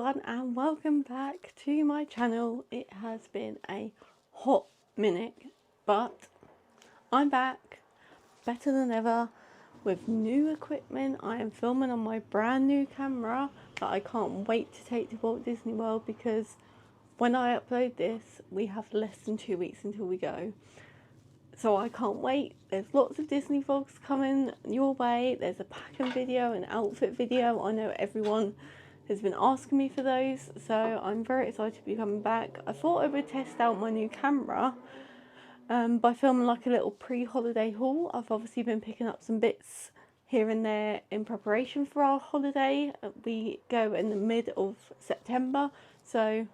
everyone, and welcome back to my channel. It has been a hot minute, but I'm back better than ever with new equipment. I am filming on my brand new camera that I can't wait to take to Walt Disney World, because when I upload this we have less than 2 weeks until we go. So I can't wait. There's lots of Disney vlogs coming your way. There's a packing video, an outfit video. I know everyone has been asking me for those, so I'm very excited to be coming back. I thought I would test out my new camera by filming like a little pre-holiday haul. I've obviously been picking up some bits here and there in preparation for our holiday. We go in the mid of September, so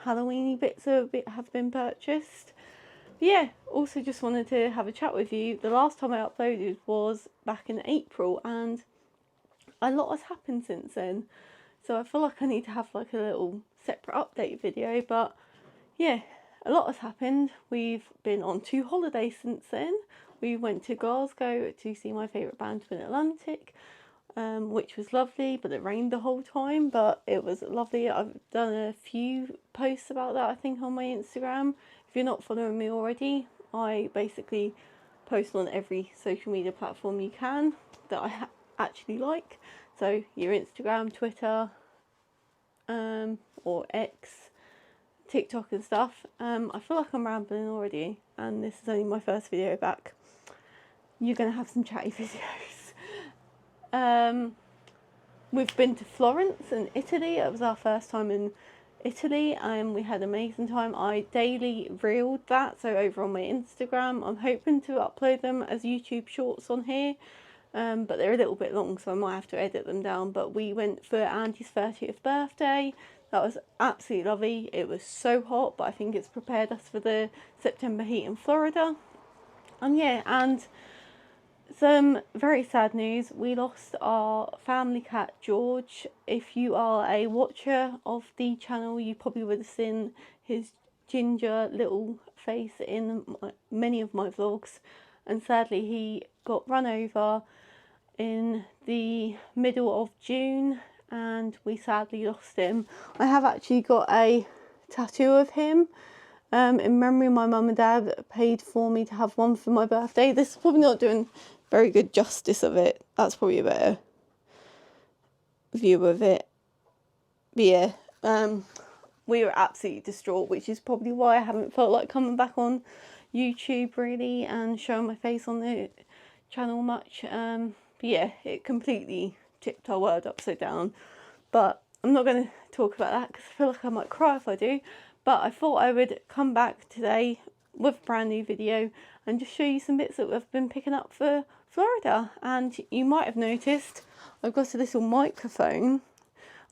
Halloweeny bits have been purchased. Yeah, also just wanted to have a chat with you. The last time I uploaded was back in April, and a lot has happened since then. So I feel like I need to have like a little separate update video, but yeah, a lot has happened. We've been on 2 holidays since then. We went to Glasgow to see my favourite band, Atlantic, which was lovely, but it rained the whole time, but it was lovely. I've done a few posts about that, I think, on my Instagram. If you're not following me already, I basically post on every social media platform you can that I actually like. So your Instagram, Twitter, or X, TikTok and stuff. I feel like I'm rambling already, and this is only my first video back. You're going to have some chatty videos. We've been to Florence in Italy. It was our first time in Italy, and we had an amazing time. I daily reeled that, so over on my Instagram. I'm hoping to upload them as YouTube shorts on here. But they're a little bit long, so I might have to edit them down. But we went for Andy's 30th birthday. That was absolutely lovely. It was so hot, but I think it's prepared us for the September heat in Florida. And yeah, and some very sad news. We lost our family cat, George. If you are a watcher of the channel, you probably would have seen his ginger little face in many of my vlogs. And sadly, he got run over in the middle of June, and we sadly lost him. I have actually got a tattoo of him in memory. My mum and dad paid for me to have one for my birthday. This is probably not doing very good justice of it. That's probably a better view of it. But yeah, we were absolutely distraught, which is probably why I haven't felt like coming back on YouTube really and showing my face on the channel much. But yeah, it completely tipped our world upside down. But I'm not going to talk about that because I feel like I might cry if I do. But I thought I would come back today with a brand new video and just show you some bits that we've been picking up for Florida. And you might have noticed I've got a little microphone.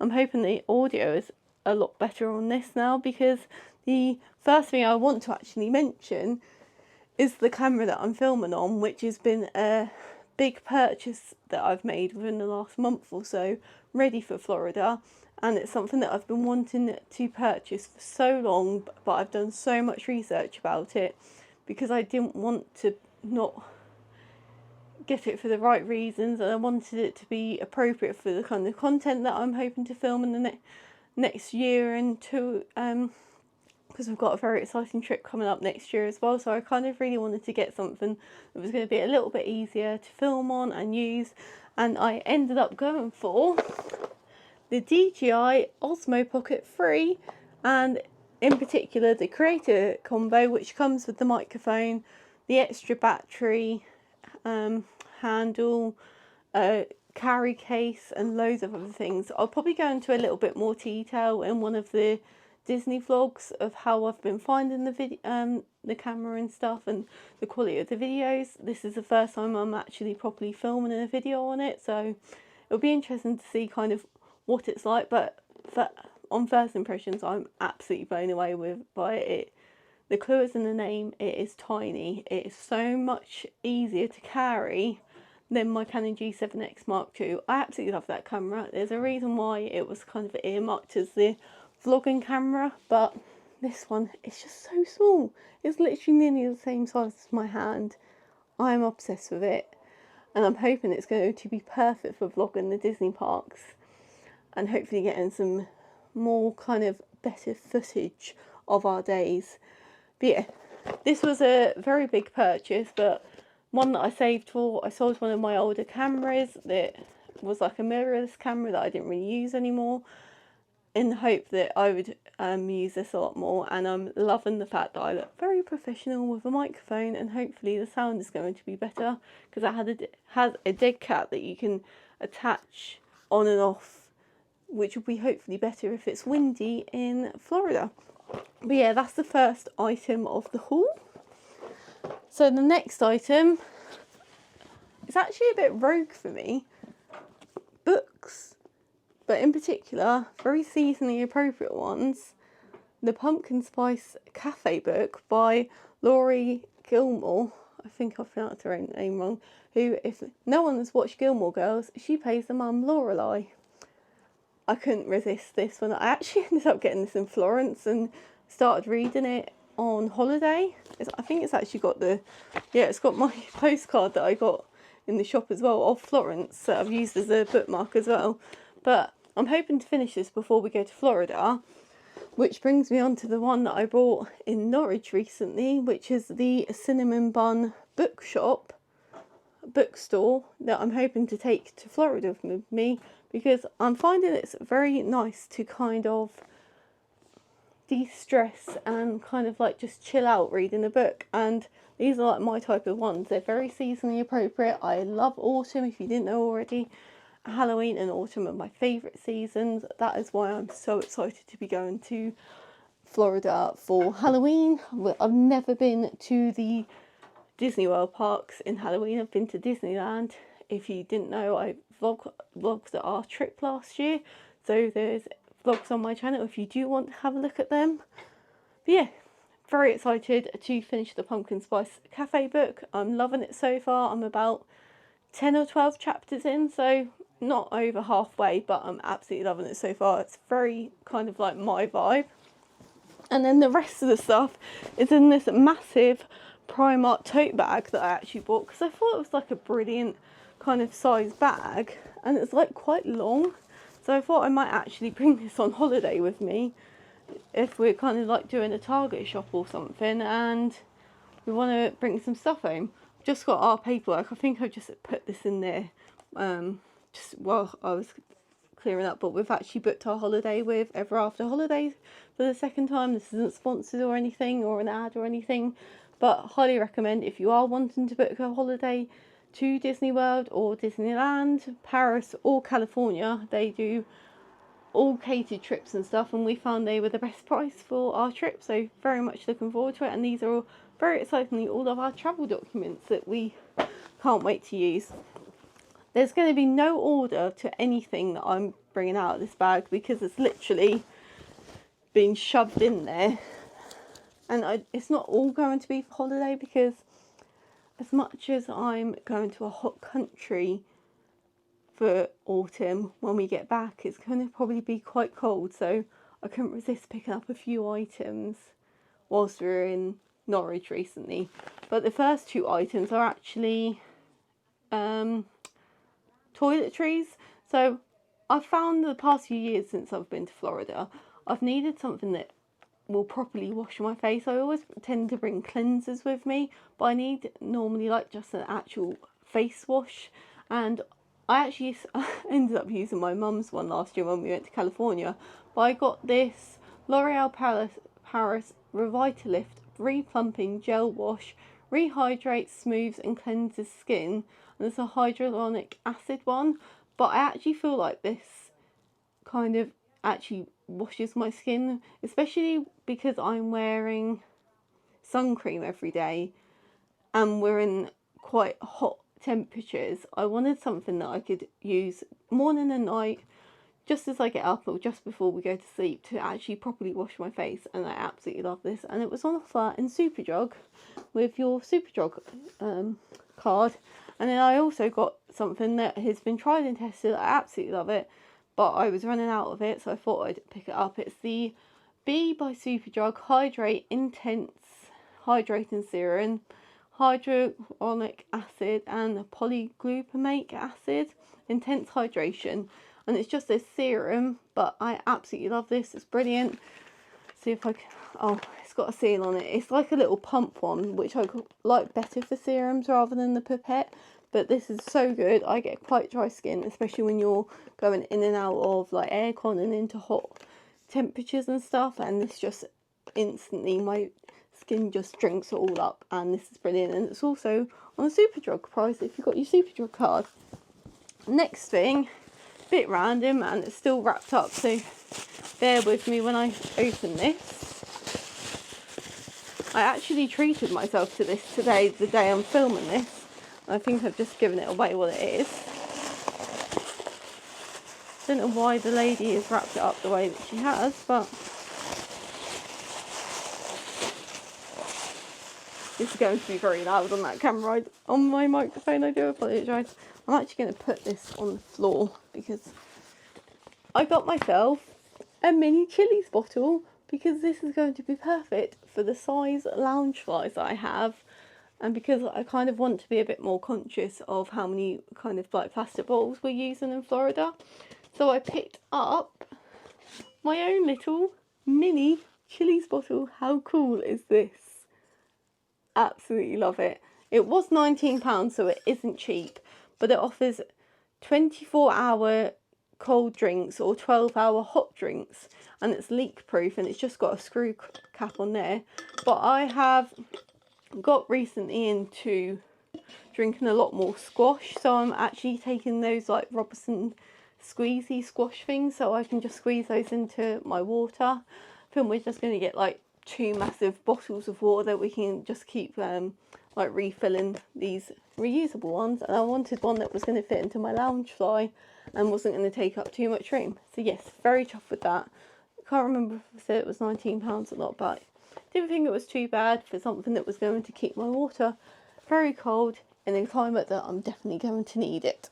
I'm hoping the audio is a lot better on this now, because the first thing I want to actually mention is the camera that I'm filming on, which has been a big purchase that I've made within the last month or so, ready for Florida. And it's something that I've been wanting to purchase for so long, but I've done so much research about it because I didn't want to not get it for the right reasons, and I wanted it to be appropriate for the kind of content that I'm hoping to film in the next year and two, because we've got a very exciting trip coming up next year as well. So I kind of really wanted to get something that was going to be a little bit easier to film on and use, and I ended up going for the DJI Osmo Pocket 3, and in particular the Creator Combo, which comes with the microphone, the extra battery, handle, carry case, and loads of other things. I'll probably go into a little bit more detail in one of the Disney vlogs of how I've been finding the camera and stuff and the quality of the videos. This is the first time I'm actually properly filming a video on it, so it'll be interesting to see kind of what it's like. But on first impressions, I'm absolutely blown away by it. The clue is in the name. It is tiny. It is so much easier to carry than my Canon G7X Mark II. I absolutely love that camera. There's a reason why it was kind of earmarked as the vlogging camera, but this one is just so small. It's literally nearly the same size as my hand. I am obsessed with it, and I'm hoping it's going to be perfect for vlogging the Disney parks and hopefully getting some more kind of better footage of our days. But yeah, this was a very big purchase, but one that I saved for. I sold one of my older cameras that was like a mirrorless camera that I didn't really use anymore, in the hope that I would use this a lot more. And I'm loving the fact that I look very professional with a microphone, and hopefully the sound is going to be better, because it has a dead cat that you can attach on and off, which will be hopefully better if it's windy in Florida. But yeah, that's the first item of the haul. So the next item is actually a bit rogue for me. Books, but in particular, very seasonally appropriate ones. The Pumpkin Spice Cafe book by Laurie Gilmore. I think I pronounced her name wrong. Who, if no one has watched Gilmore Girls, she plays the mum Lorelai. I couldn't resist this one. I actually ended up getting this in Florence and started reading it on holiday. I think it's actually got it's got my postcard that I got in the shop as well of Florence that I've used as a bookmark as well. But I'm hoping to finish this before we go to Florida, which brings me on to the one that I bought in Norwich recently, which is the Cinnamon Bun bookstore that I'm hoping to take to Florida with me, because I'm finding it's very nice to kind of de-stress and kind of like just chill out reading a book. And these are like my type of ones. They're very seasonally appropriate. I love autumn, if you didn't know already. Halloween and autumn are my favourite seasons. That is why I'm so excited to be going to Florida for Halloween. I've never been to the Disney World parks in Halloween. I've been to Disneyland. If you didn't know, I vlogged our trip last year, so there's vlogs on my channel if you do want to have a look at them. But yeah, very excited to finish the Pumpkin Spice Cafe book. I'm loving it so far. I'm about 10 or 12 chapters in, so not over halfway, but I'm absolutely loving it so far. It's very kind of like my vibe. And then the rest of the stuff is in this massive Primark tote bag that I actually bought, because I thought it was like a brilliant kind of size bag, and it's like quite long. So I thought I might actually bring this on holiday with me if we're kind of like doing a Target shop or something and we want to bring some stuff home. Just got our paperwork. I think I just put this in there just while I was clearing up, but we've actually booked our holiday with Ever After Holidays for the second time. This isn't sponsored or anything or an ad or anything, but highly recommend if you are wanting to book a holiday to Disney World or Disneyland, Paris or California. They do all catered trips and stuff, and we found they were the best price for our trip, so very much looking forward to it. And these are all, very excitingly, all of our travel documents that we can't wait to use. There's going to be no order to anything that I'm bringing out of this bag, because it's literally been shoved in there, and it's not all going to be for holiday, because as much as I'm going to a hot country for autumn, when we get back it's going to probably be quite cold, so I couldn't resist picking up a few items whilst we were in Norwich recently. But the first two items are actually toiletries. So I've found the past few years since I've been to Florida, I've needed something that will properly wash my face. I always tend to bring cleansers with me, but I need normally like just an actual face wash. And I actually ended up using my mum's one last year when we went to California, but I got this L'Oreal Paris Revitalift Replumping Gel Wash. Rehydrates, smooths and cleanses skin, and it's a hyaluronic acid one, but I actually feel like this kind of actually washes my skin, especially because I'm wearing sun cream every day and we're in quite hot temperatures. I wanted something that I could use morning and night, just as I get up or just before we go to sleep, to actually properly wash my face. And I absolutely love this, and it was on offer in Superdrug with your Superdrug card. And then I also got something that has been tried and tested. I absolutely love it, but I was running out of it, so I thought I'd pick it up. It's the B by Superdrug Hydrate Intense Hydrating Serum, hyaluronic acid and polyglutamate acid, intense hydration. and it's just a serum, but I absolutely love this. It's brilliant. See if I can, oh, it's got a seal on it. It's like a little pump one, which I like better for serums rather than the pipette. But this is so good. I get quite dry skin, especially when you're going in and out of like aircon and into hot temperatures and stuff. And this just instantly, my skin just drinks it all up. And this is brilliant. And it's also on a Superdrug price if you've got your Superdrug card. Next thing, a bit random, and it's still wrapped up, so bear with me when I open this. I actually treated myself to this today, the day I'm filming this. I think I've just given it away what it is. Don't know why the lady has wrapped it up the way that she has, but this is going to be very loud on that camera, on my microphone. I do apologise. I'm actually going to put this on the floor because I got myself a mini chilies bottle, because this is going to be perfect for the size lounge flies that I have, and because I kind of want to be a bit more conscious of how many kind of like plastic bottles we're using in Florida. So I picked up my own little mini chilies bottle. How cool is this? Absolutely love it. It was £19, so it isn't cheap, but it offers 24-hour cold drinks or 12-hour hot drinks, and it's leak proof, and it's just got a screw cap on there. But I have got recently into drinking a lot more squash, so I'm actually taking those like Robertson squeezy squash things, so I can just squeeze those into my water. I think we're just going to get like 2 massive bottles of water that we can just keep like refilling these reusable ones, and I wanted one that was going to fit into my lounge fly and wasn't going to take up too much room. So yes, very chuffed with that. I can't remember if I said it was £19 or not, but I didn't think it was too bad for something that was going to keep my water very cold in a climate that I'm definitely going to need it.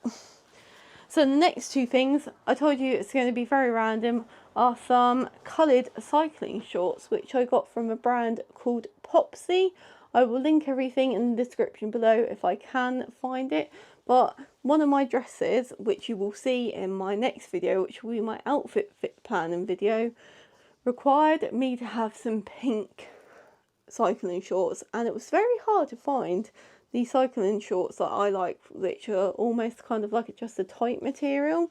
So the next 2 things, I told you it's going to be very random, are some coloured cycling shorts, which I got from a brand called Popsy. I will link everything in the description below if I can find it. But one of my dresses, which you will see in my next video, which will be my outfit planning video, required me to have some pink cycling shorts, and it was very hard to find the cycling shorts that I like, which are almost kind of like just a tight material.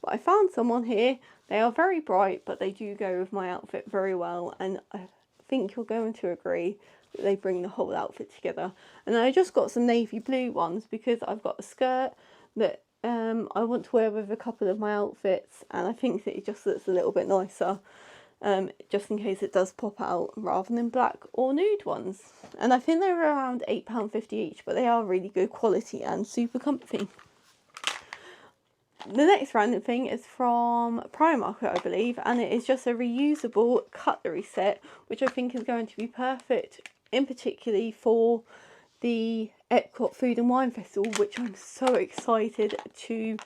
But I found some on here. They are very bright, but they do go with my outfit very well, and I think you're going to agree that they bring the whole outfit together. And I just got some navy blue ones because I've got a skirt that I want to wear with a couple of my outfits, and I think that it just looks a little bit nicer, just in case it does pop out, rather than black or nude ones. And I think they were around £8.50 each, but they are really good quality and super comfy. The next random thing is from Primark, I believe, and it is just a reusable cutlery set, which I think is going to be perfect, in particularly for the Epcot Food and Wine Festival, which I'm so excited to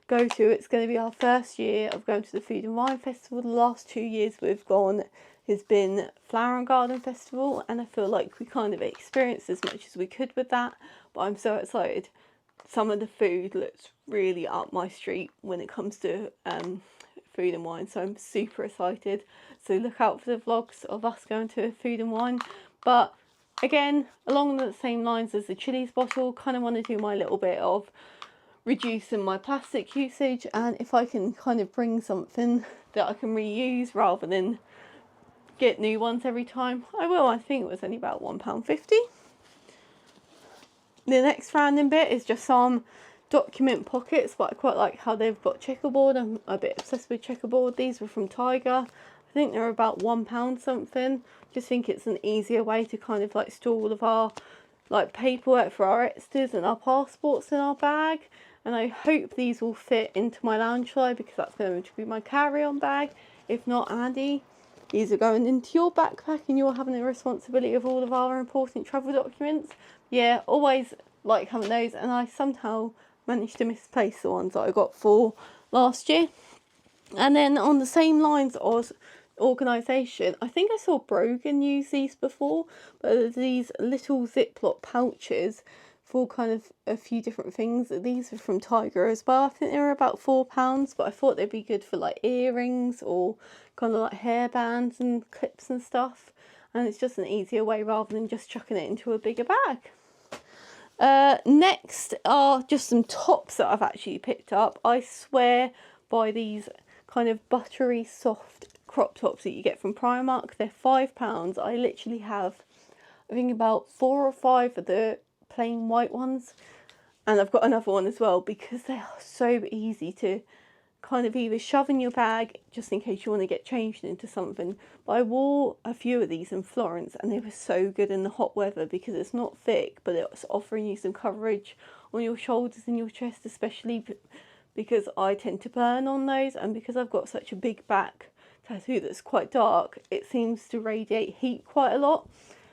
go to. It's going to be our first year of going to the Food and Wine Festival. The last 2 years we've gone has been Flower and Garden Festival, and I feel like we kind of experienced as much as we could with that, but I'm so excited. Some of the food looks really up my street when it comes to food and wine, so I'm super excited. So look out for the vlogs of us going to food and wine. But again, along the same lines as the chilies bottle, kind of want to do my little bit of reducing my plastic usage, and if I can kind of bring something that I can reuse rather than get new ones every time, I will. I think it was only about £1.50. The next random bit is just some document pockets, but I quite like how they've got checkerboard. I'm a bit obsessed with checkerboard. These were from Tiger. I think they're about £1 something. Just think it's an easier way to kind of like store all of our like paperwork for our extras and our passports in our bag. And I hope these will fit into my lounge fly, because that's going to be my carry-on bag. If not, Andy, these are going into your backpack and you're having the responsibility of all of our important travel documents. Yeah, always like having those, and I somehow managed to misplace the ones that I got for last year. And then on the same lines as organisation, I think I saw Brogan use these before, but these little Ziploc pouches for kind of a few different things. These are from Tiger as well. I think they were about £4, but I thought they'd be good for like earrings or kind of like hairbands and clips and stuff. And it's just an easier way rather than just chucking it into a bigger bag. Next are just some tops that I've actually picked up. I swear by these kind of buttery soft crop tops that you get from Primark. They're £5. I literally have, I think, about 4 or 5 of the plain white ones, and I've got another one as well because they are so easy to kind of either shove in your bag just in case you want to get changed into something. But I wore a few of these in Florence and they were so good in the hot weather because it's not thick, but it's offering you some coverage on your shoulders and your chest, especially because I tend to burn on those, and because I've got such a big back tattoo that's quite dark, it seems to radiate heat quite a lot.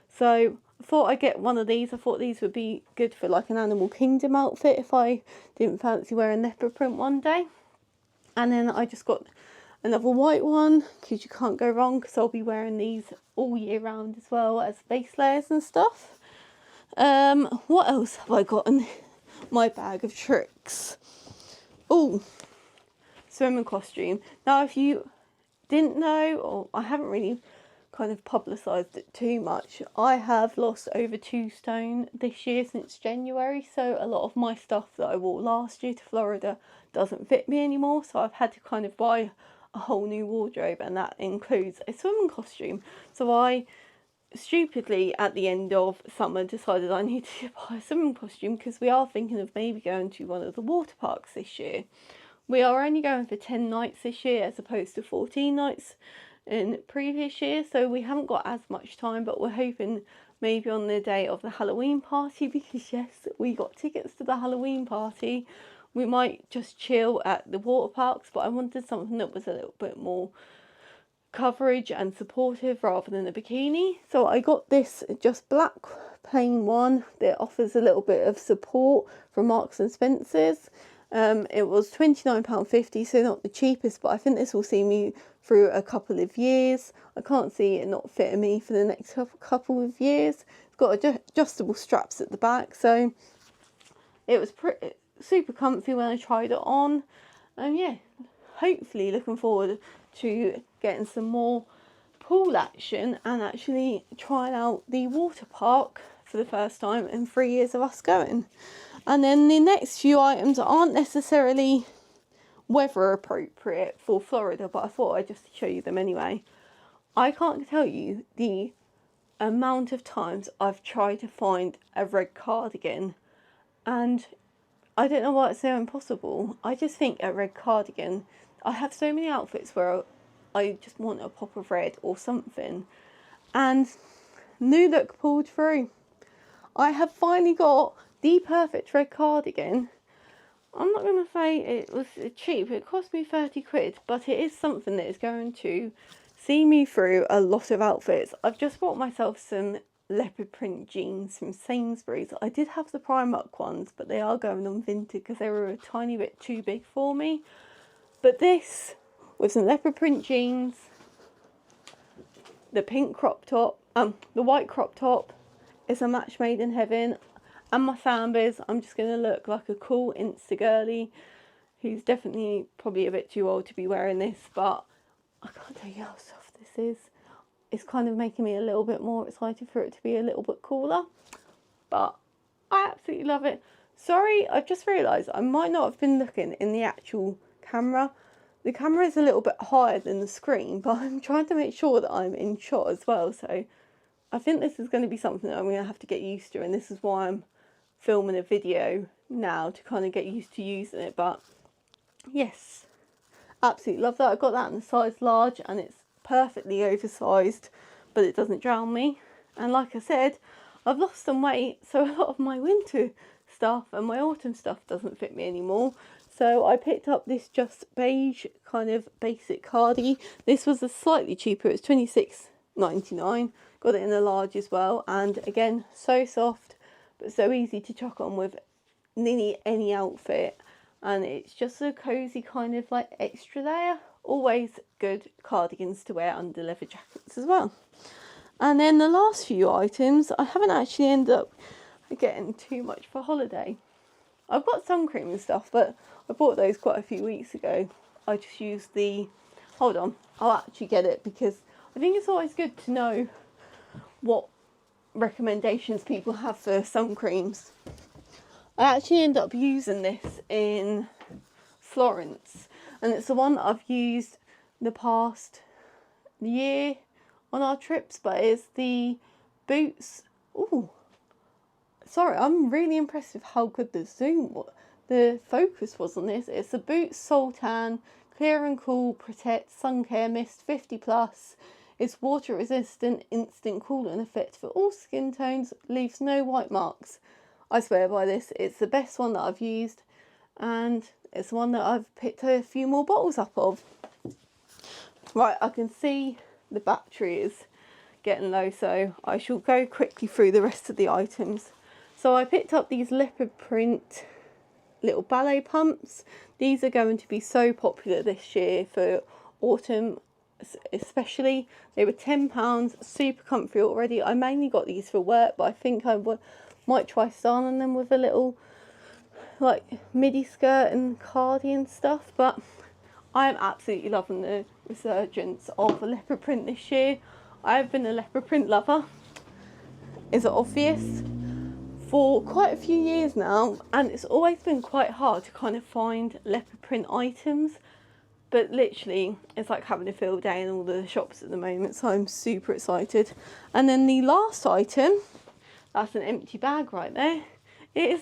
So I thought I'd get one of these. I thought these would be good for like an Animal Kingdom outfit if I didn't fancy wearing leopard print one day. And then I just got another white one because you can't go wrong, because I'll be wearing these all year round as well as base layers and stuff. What else have I got in my bag of tricks? Oh, swimming costume. Now, if you didn't know, or I haven't really kind of publicised it too much, I have lost over 2 stone this year since January, so a lot of my stuff that I wore last year to Florida doesn't fit me anymore, so I've had to kind of buy a whole new wardrobe, and that includes a swimming costume. So I stupidly at the end of summer decided I needed to buy a swimming costume because we are thinking of maybe going to one of the water parks this year. We are only going for 10 nights this year as opposed to 14 nights in previous years, so we haven't got as much time, but we're hoping maybe on the day of the Halloween party, because yes, we got tickets to the Halloween party. We might just chill at the water parks, but I wanted something that was a little bit more coverage and supportive rather than a bikini. So I got this just black plain one that offers a little bit of support from Marks and Spencer's. It was £29.50, so not the cheapest, but I think this will see me through a couple of years. I can't see it not fitting me for the next couple of years. It's got adjustable straps at the back, so it was super comfy when I tried it on. And yeah, hopefully looking forward to getting some more pool action and actually trying out the water park for the first time in 3 years of us going. And then the next few items aren't necessarily weather appropriate for Florida, but I thought I'd just show you them anyway. I can't tell you the amount of times I've tried to find a red cardigan, and I don't know why it's so impossible. I just think a red cardigan, I have so many outfits where I just want a pop of red or something, and New Look pulled through. I have finally got the perfect red cardigan. I'm not going to say it was cheap, it cost me 30 quid, but it is something that is going to see me through a lot of outfits. I've just bought myself some leopard print jeans from Sainsbury's. I did have the Primark ones, but they are going on vintage because they were a tiny bit too big for me. But this, with some leopard print jeans, the pink crop top, the white crop top, is a match made in heaven. And my Sambas, I'm just going to look like a cool Insta girly who's definitely probably a bit too old to be wearing this, but I can't tell you how soft this is. It's kind of making me a little bit more excited for it to be a little bit cooler, but I absolutely love it. Sorry, I've just realised I might not have been looking in the actual camera. The camera is a little bit higher than the screen, but I'm trying to make sure that I'm in shot as well, so I think this is going to be something that I'm going to have to get used to, and this is why I'm filming a video now, to kind of get used to using it. But yes, absolutely love that. I got that in the size large and it's perfectly oversized, but it doesn't drown me. And like I said, I've lost some weight, so a lot of my winter stuff and my autumn stuff doesn't fit me anymore. So I picked up this just beige kind of basic cardi. This was a slightly cheaper, it was £26.99. Got it in a large as well, and again, so soft but so easy to chuck on with nearly any outfit, and it's just a cozy kind of like extra layer. Always good cardigans to wear under leather jackets as well. And then the last few items, I haven't actually ended up getting too much for holiday. I've got sun cream and stuff, but I bought those quite a few weeks ago. I just used the, hold on, I'll actually get it, because I think it's always good to know what recommendations people have for sun creams. I actually end up using this in Florence, and it's the one that I've used the past year on our trips, but it's the Boots. Ooh, sorry, I'm really impressed with how good the focus was on this. It's the Boots Sultan Clear and Cool Protect Sun Care Mist 50+. It's water resistant, instant cooling effect for all skin tones, leaves no white marks. I swear by this, it's the best one that I've used, and it's the one that I've picked a few more bottles up of. Right, I can see the battery is getting low, so I shall go quickly through the rest of the items. So I picked up these leopard print little ballet pumps. These are going to be so popular this year for autumn especially. They were £10, super comfy already. I mainly got these for work, but I think I might try styling them with a little like midi skirt and cardi and stuff. But I am absolutely loving the resurgence of leopard print this year. I've been a leopard print lover, is it obvious, for quite a few years now, and it's always been quite hard to kind of find leopard print items, but literally it's like having a field day in all the shops at the moment, so I'm super excited. And then the last item, that's an empty bag right there, is,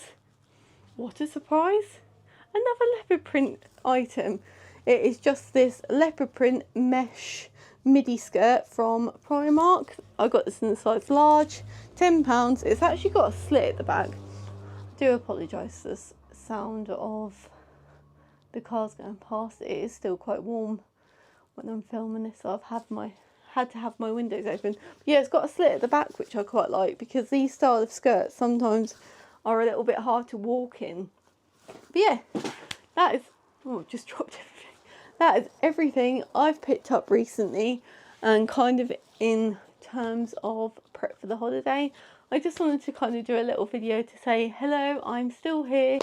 what a surprise, another leopard print item. It is just this leopard print mesh midi skirt from Primark. I got this in the size large, £10. It's actually got a slit at the back. I do apologise for the sound of the cars going past. It is still quite warm when I'm filming this, so I've had to have my windows open. But yeah, it's got a slit at the back, which I quite like, because these style of skirts sometimes are a little bit hard to walk in. But yeah, that is, oh, just dropped everything. That is everything I've picked up recently, and kind of in terms of prep for the holiday. I just wanted to kind of do a little video to say hello, I'm still here,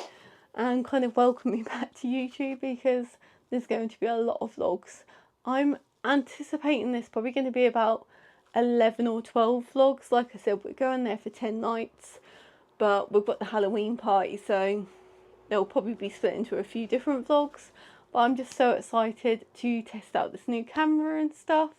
and kind of welcome you back to YouTube, because there's going to be a lot of vlogs. I'm anticipating this probably going to be about 11 or 12 vlogs. Like I said, we're going there for 10 nights, but we've got the Halloween party, so they'll probably be split into a few different vlogs. But I'm just so excited to test out this new camera and stuff,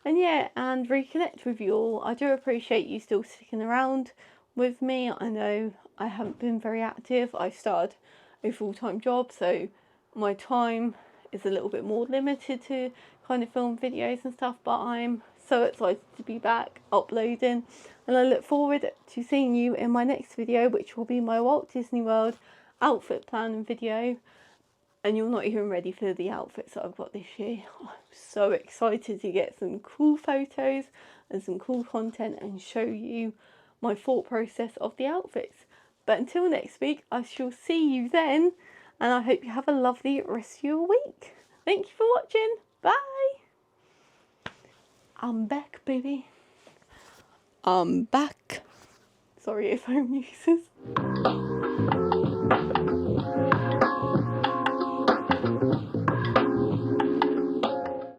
and yeah, and reconnect with you all. I do appreciate you still sticking around with me. I know I haven't been very active. I've started a full-time job, so my time is a little bit more limited to kind of film videos and stuff, but I'm so excited to be back uploading, and I look forward to seeing you in my next video, which will be my Walt Disney World outfit planning video. And you're not even ready for the outfits that I've got this year. I'm so excited to get some cool photos and some cool content and show you my thought process of the outfits. But until next week, I shall see you then, and I hope you have a lovely rest of your week. Thank you for watching. Bye. I'm back, baby. I'm back. Sorry if I'm users.